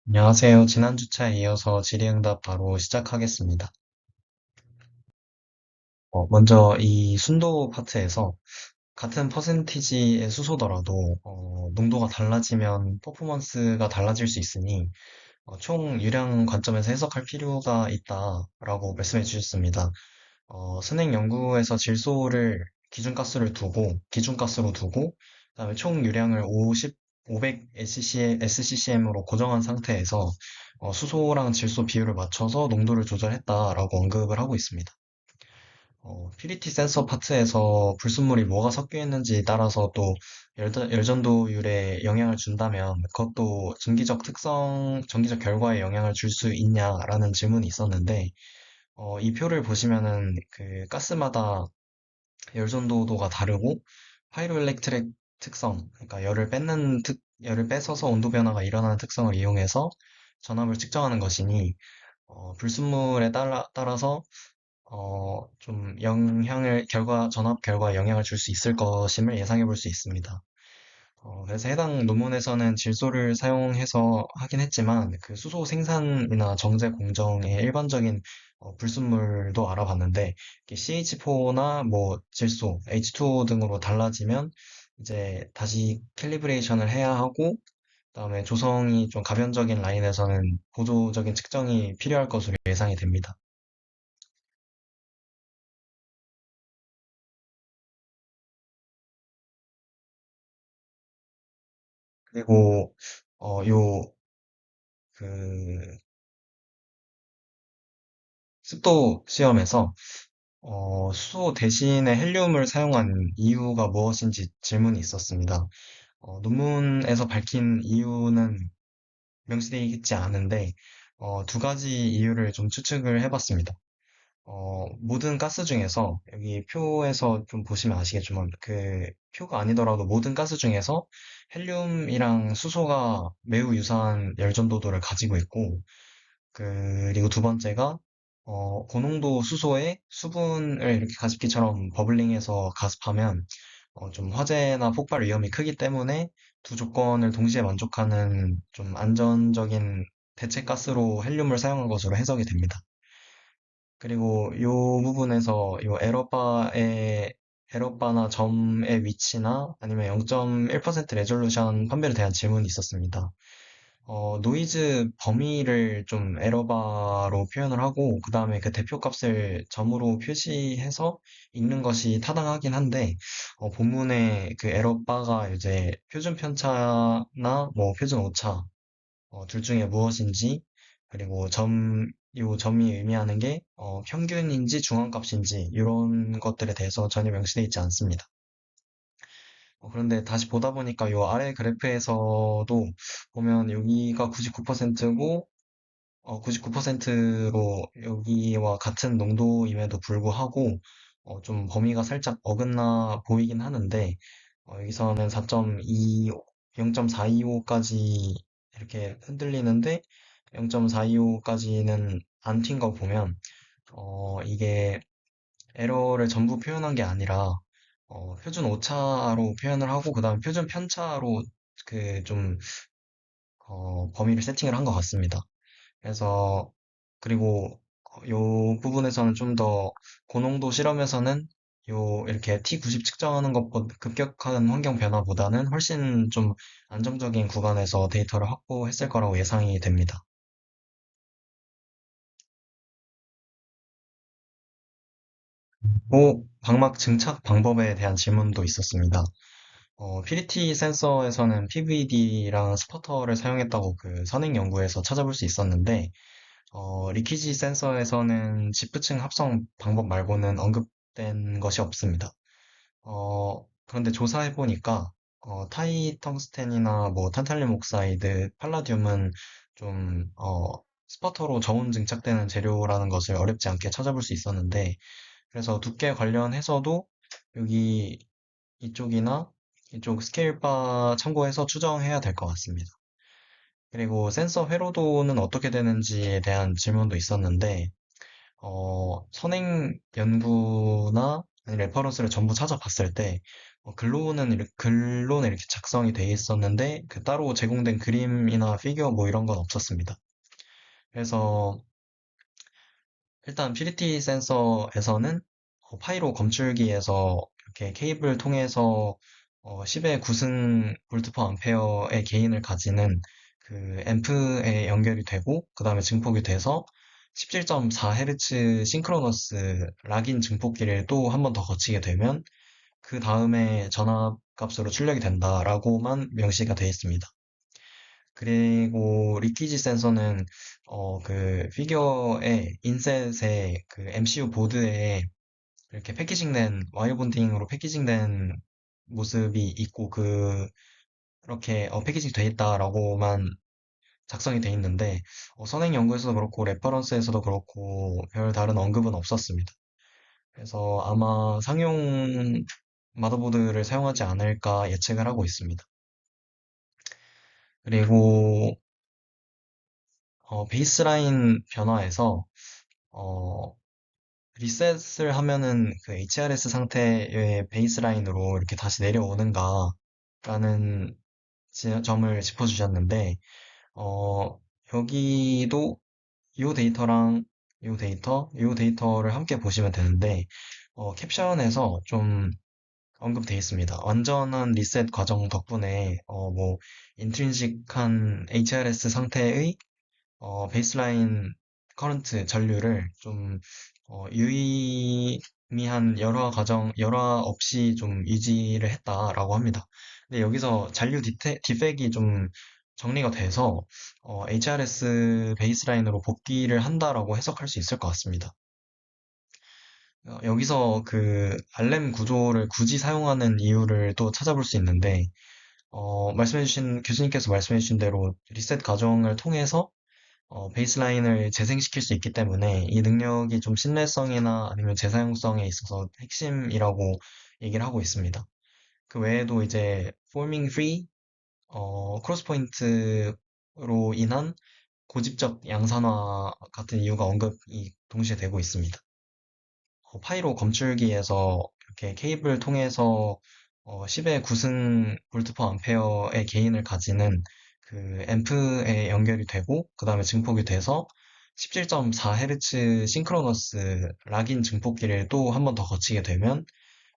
안녕하세요. 지난 주차에 이어서 질의응답 바로 시작하겠습니다. 먼저 이 순도 파트에서 같은 퍼센티지의 수소더라도 농도가 달라지면 퍼포먼스가 달라질 수 있으니 총 유량 관점에서 해석할 필요가 있다라고 말씀해 주셨습니다. 선행 연구에서 질소를 기준가스로 두고, 그다음에 총 유량을 500 SCCM으로 고정한 상태에서 수소랑 질소 비율을 맞춰서 농도를 조절했다라고 언급을 하고 있습니다. purity 센서 파트에서 불순물이 뭐가 섞여 있는지 따라서 또 열전도율에 영향을 준다면 그것도 전기적 결과에 영향을 줄 수 있냐라는 질문이 있었는데, 이 표를 보시면은 그 가스마다 열전도도가 다르고 파이로엘렉트릭 특성, 그러니까 열을 뺏어서 온도 변화가 일어나는 특성을 이용해서 전압을 측정하는 것이니 불순물에 따라서 좀 전압 결과에 영향을 줄 수 있을 것임을 예상해 볼 수 있습니다. 그래서 해당 논문에서는 질소를 사용해서 하긴 했지만 그 수소 생산이나 정제 공정의 일반적인 불순물도 알아봤는데 CH4나 뭐 질소, H2O 등으로 달라지면 이제 다시 캘리브레이션을 해야 하고, 그다음에 조성이 좀 가변적인 라인에서는 보조적인 측정이 필요할 것으로 예상이 됩니다. 그리고 요 그 습도 시험에서 수소 대신에 헬륨을 사용한 이유가 무엇인지 질문이 있었습니다. 논문에서 밝힌 이유는 명시되어 있지 않은데, 두 가지 이유를 좀 추측을 해봤습니다. 모든 가스 중에서, 여기 표에서 좀 보시면 아시겠지만, 그 표가 아니더라도 모든 가스 중에서 헬륨이랑 수소가 매우 유사한 열전도도를 가지고 있고, 그리고 두 번째가 고농도 수소에 수분을 이렇게 가습기처럼 버블링해서 가습하면 좀 화재나 폭발 위험이 크기 때문에 두 조건을 동시에 만족하는 좀 안전적인 대체 가스로 헬륨을 사용한 것으로 해석이 됩니다. 그리고 이 부분에서 이 에러바나 점의 위치나 아니면 0.1% 레졸루션 판별에 대한 질문이 있었습니다. 노이즈 범위를 좀 에러바로 표현을 하고, 그 다음에 그 대표값을 점으로 표시해서 읽는 것이 타당하긴 한데, 본문에 그 에러바가 이제 표준 편차나 뭐 표준 오차, 둘 중에 무엇인지, 그리고 요 점이 의미하는 게, 평균인지 중앙값인지, 이런 것들에 대해서 전혀 명시되어 있지 않습니다. 그런데 다시 보다 보니까 요 아래 그래프에서도 보면 여기가 99%고 99%로 여기와 같은 농도임에도 불구하고 좀 범위가 살짝 어긋나 보이긴 하는데, 여기서는 0.425까지 이렇게 흔들리는데 0.425까지는 안 튄 거 보면 이게 에러를 전부 표현한 게 아니라 표준 오차로 표현을 하고 그다음에 표준 편차로 그 좀 범위를 세팅을 한 것 같습니다. 그래서 그리고 요 부분에서는 좀 더 고농도 실험에서는 요 이렇게 T90 측정하는 것보다 급격한 환경 변화보다는 훨씬 좀 안정적인 구간에서 데이터를 확보했을 거라고 예상이 됩니다. 방막 증착 방법에 대한 질문도 있었습니다. PDT 센서에서는 PVD랑 스퍼터를 사용했다고 그 선행 연구에서 찾아볼 수 있었는데, 리퀴지 센서에서는 지프층 합성 방법 말고는 언급된 것이 없습니다. 그런데 조사해 보니까 타이 텅스텐이나 뭐 탄탈륨 옥사이드, 팔라듐은 좀 스퍼터로 저온 증착되는 재료라는 것을 어렵지 않게 찾아볼 수 있었는데, 그래서 두께 관련해서도 여기 이쪽이나 이쪽 스케일바 참고해서 추정해야 될 것 같습니다. 그리고 센서 회로도는 어떻게 되는지에 대한 질문도 있었는데, 선행 연구나 아니 레퍼런스를 전부 찾아봤을 때, 글로는 이렇게 작성이 돼 있었는데, 그 따로 제공된 그림이나 피규어 뭐 이런 건 없었습니다. 그래서 일단 PDT 센서에서는 파이로 검출기에서 이렇게 케이블 통해서 10의 9승 볼트 퍼 암페어의 게인을 가지는 그 앰프에 연결이 되고, 그 다음에 증폭이 돼서 17.4Hz 싱크로너스 락인 증폭기를 또 한 번 더 거치게 되면 그 다음에 전압 값으로 출력이 된다라고만 명시가 되어 있습니다. 그리고 리퀴지 센서는 그 피규어의 인셋의 그 MCU 보드에 이렇게 패키징된 와이어 본딩으로 패키징된 모습이 있고 그렇게 패키징 돼 있다라고만 작성이 돼 있는데 선행 연구에서도 그렇고 레퍼런스에서도 그렇고 별 다른 언급은 없었습니다. 그래서 아마 상용 마더보드를 사용하지 않을까 예측을 하고 있습니다. 그리고 베이스라인 변화에서 어, 리셋을 하면은 그 HRS 상태의 베이스라인으로 이렇게 다시 내려오는가라는 점을 짚어주셨는데, 어, 여기도 이 데이터랑 이 데이터를 함께 보시면 되는데, 캡션에서 좀 언급되어 있습니다. 완전한 리셋 과정 덕분에, 인트린식한 HRS 상태의 베이스라인 커런트 전류를 좀 유의미한 열화 없이 좀 유지를 했다라고 합니다. 근데 여기서 디펙이 좀 정리가 돼서 HRS 베이스라인으로 복귀를 한다라고 해석할 수 있을 것 같습니다. 여기서 그 알렘 구조를 굳이 사용하는 이유를 또 찾아볼 수 있는데, 교수님께서 말씀해주신 대로 리셋 과정을 통해서 베이스라인을 재생시킬 수 있기 때문에 이 능력이 좀 신뢰성이나 아니면 재사용성에 있어서 핵심이라고 얘기를 하고 있습니다. 그 외에도 이제 forming free, 크로스 포인트로 인한 고집적 양산화 같은 이유가 언급이 동시에 되고 있습니다. 파이로 검출기에서 이렇게 케이블 통해서 10의 9승 볼트 퍼 암페어의 게인을 가지는 그 앰프에 연결이 되고 그 다음에 증폭이 돼서 17.4Hz 싱크로너스 락인 증폭기를 또 한 번 더 거치게 되면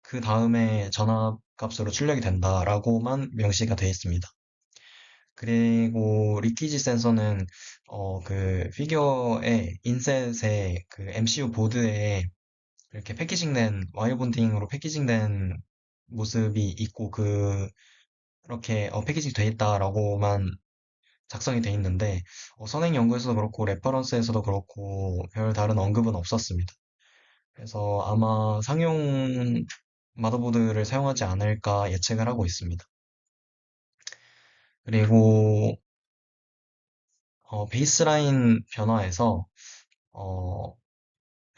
그 다음에 전압 값으로 출력이 된다라고만 명시가 되어 있습니다. 그리고 리퀴지 센서는 그 피규어의 인셋의 그 MCU 보드에 이렇게 와이어 본딩으로 패키징된 모습이 있고 그렇게 패키징 돼 있다라고만 작성이 돼 있는데 선행 연구에서도 그렇고 레퍼런스에서도 그렇고 별 다른 언급은 없었습니다. 그래서 아마 상용 마더보드를 사용하지 않을까 예측을 하고 있습니다. 그리고 베이스라인 변화에서 어,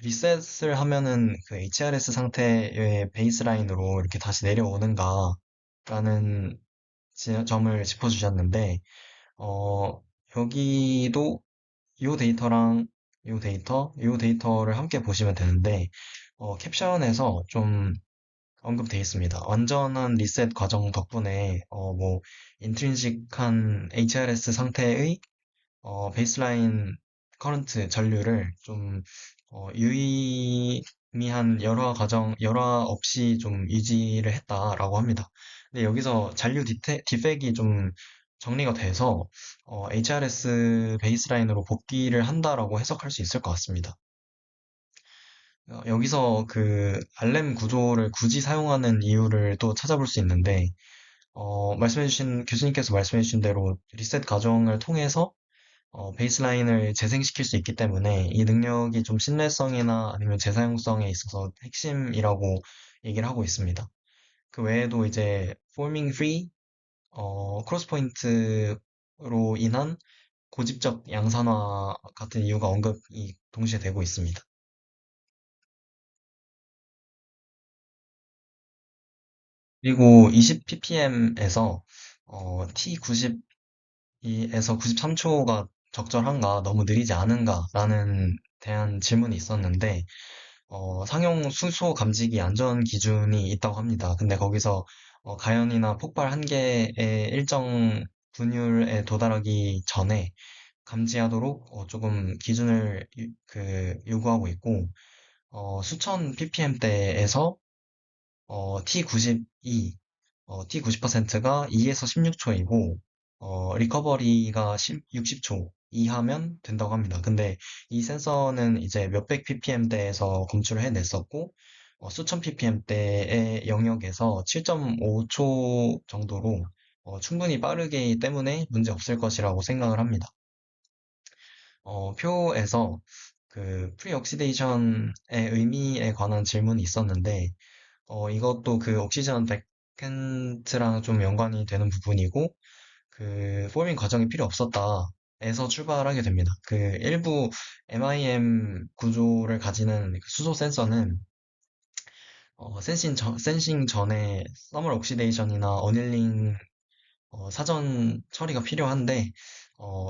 리셋을 하면은 그 HRS 상태의 베이스라인으로 이렇게 다시 내려오는가라는 점을 짚어주셨는데, 어, 여기도 이 데이터랑 이 데이터를 함께 보시면 되는데, 캡션에서 좀 언급되어 있습니다. 완전한 리셋 과정 덕분에, 인트린식한 HRS 상태의 베이스라인 커런트 전류를 좀 유의미한 열화 없이 좀 유지를 했다라고 합니다. 근데 여기서 디펙이 좀 정리가 돼서 HRS 베이스라인으로 복귀를 한다라고 해석할 수 있을 것 같습니다. 여기서 그 알렘 구조를 굳이 사용하는 이유를 또 찾아볼 수 있는데 교수님께서 말씀해주신 대로 리셋 과정을 통해서 베이스라인을 재생시킬 수 있기 때문에 이 능력이 좀 신뢰성이나 아니면 재사용성에 있어서 핵심이라고 얘기를 하고 있습니다. 그 외에도 이제 forming free, 크로스 포인트로 인한 고집적 양산화 같은 이유가 언급이 동시에 되고 있습니다. 그리고 20ppm에서 T90에서 93초가 적절한가, 너무 느리지 않은가라는 대한 질문이 있었는데 상용 수소 감지기 안전 기준이 있다고 합니다. 근데 거기서 가연이나 폭발 한계의 일정 분율에 도달하기 전에 감지하도록 조금 기준을 요구하고 있고, 수천 ppm대에서 T92, T90%가 2에서 16초이고, 리커버리가 60초 이하면 된다고 합니다. 근데 이 센서는 이제 몇백 ppm대에서 검출을 해냈었고, 수천 ppm대의 영역에서 7.5초 정도로 충분히 빠르기 때문에 문제 없을 것이라고 생각을 합니다. 표에서 그 프리옥시데이션의 의미에 관한 질문이 있었는데, 이것도 그 옥시전 백엔트랑 좀 연관이 되는 부분이고, 그 포밍 과정이 필요 없었다에서 출발하게 됩니다. 그 일부 MIM 구조를 가지는 그 수소 센서는 센싱 전에 서멀 옥시데이션이나 어닐링 사전 처리가 필요한데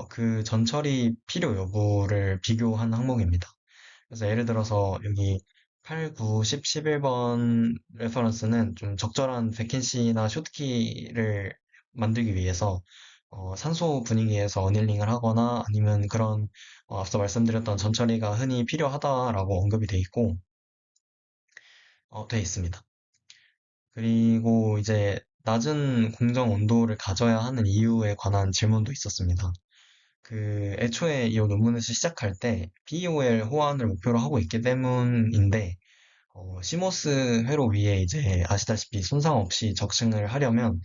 그 전 처리 필요 여부를 비교한 항목입니다. 그래서 예를 들어서 여기 8, 9, 10, 11번 레퍼런스는 좀 적절한 베켄시나 숏키를 만들기 위해서 산소 분위기에서 어닐링을 하거나 아니면 그런 앞서 말씀드렸던 전처리가 흔히 필요하다라고 언급이 돼 있고 돼 있습니다. 그리고 이제 낮은 공정 온도를 가져야 하는 이유에 관한 질문도 있었습니다. 그 애초에 이 논문에서 시작할 때 BOL 호환을 목표로 하고 있기 때문인데 시모스 회로 위에 이제 아시다시피 손상 없이 적층을 하려면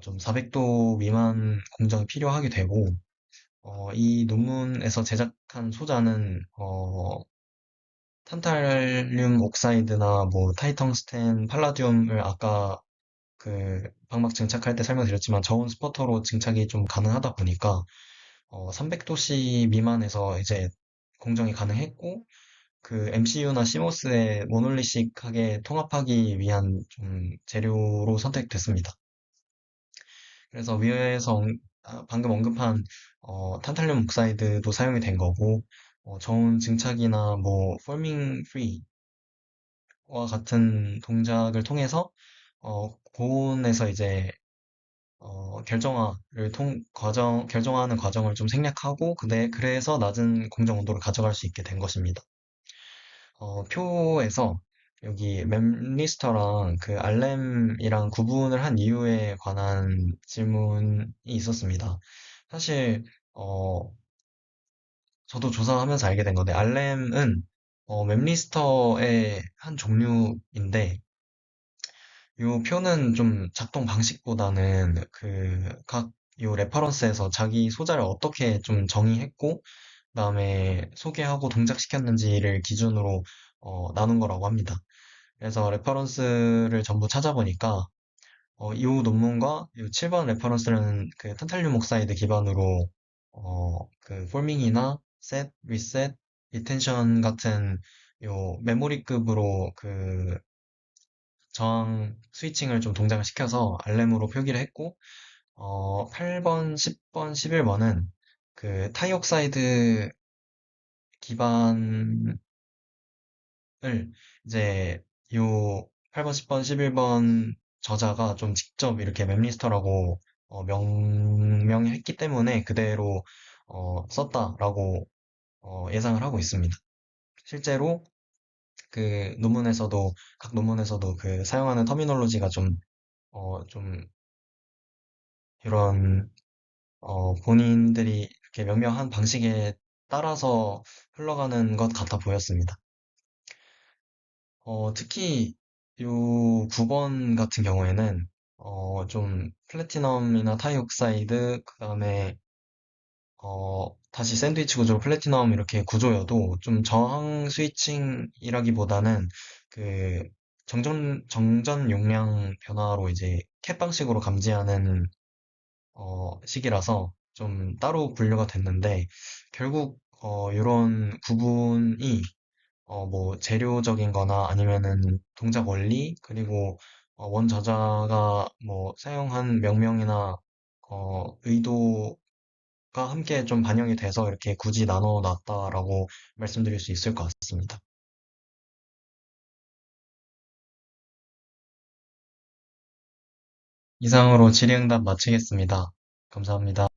좀 400도 미만 공정이 필요하게 되고 이 논문에서 제작한 소자는 탄탈륨 옥사이드나 뭐 타이텅스텐, 팔라듐을 아까 그 방막 증착할 때 설명드렸지만 저온 스퍼터로 증착이 좀 가능하다 보니까 300도씨 미만에서 이제 공정이 가능했고 그 MCU나 CMOS에 모놀리식하게 통합하기 위한 좀 재료로 선택됐습니다. 그래서 방금 언급한 탄탈륨 옥사이드도 사용이 된 거고 저온 증착이나 뭐 폴밍 프리와 같은 동작을 통해서 고온에서 이제 결정하는 과정을 좀 생략하고 그래서 낮은 공정 온도를 가져갈 수 있게 된 것입니다. 표에서 여기 맵리스터랑 그 알렘이랑 구분을 한 이유에 관한 질문이 있었습니다. 사실, 어, 저도 조사하면서 알게 된 건데, 알렘은 맵리스터의 한 종류인데, 요 표는 좀 작동 방식보다는 요 레퍼런스에서 자기 소재를 어떻게 좀 정의했고, 그다음에 소개하고 동작시켰는지를 기준으로 나눈 거라고 합니다. 그래서 레퍼런스를 전부 찾아보니까 이 논문과 이 7번 레퍼런스는 그 탄탈륨 옥사이드 기반으로 그 포밍이나 셋, 리셋, 리텐션 같은 요 메모리급으로 그 저항 스위칭을 좀 동작을 시켜서 알렘으로 표기를 했고 8번, 10번, 11번은 그 타이옥사이드 기반을 이제 요 8번, 10번, 11번 저자가 좀 직접 이렇게 맵리스터라고 명명했기 때문에 그대로 썼다라고 예상을 하고 있습니다. 실제로 각 논문에서도 그 사용하는 터미놀로지가 좀 이런 본인들이 이렇게 명명한 방식에 따라서 흘러가는 것 같아 보였습니다. 특히 요 9번 같은 경우에는 좀 플래티넘이나 타이옥사이드 그다음에 다시 샌드위치 구조로 플래티넘 이렇게 구조여도 좀 저항 스위칭이라기보다는 그 정전 용량 변화로 이제 캡 방식으로 감지하는 식이라서 좀 따로 분류가 됐는데 결국 이런 구분이 뭐 재료적인 거나 아니면은 동작 원리 그리고 원저자가 뭐 사용한 명명이나 의도가 함께 좀 반영이 돼서 이렇게 굳이 나눠 놨다라고 말씀드릴 수 있을 것 같습니다. 이상으로 질의응답 마치겠습니다. 감사합니다.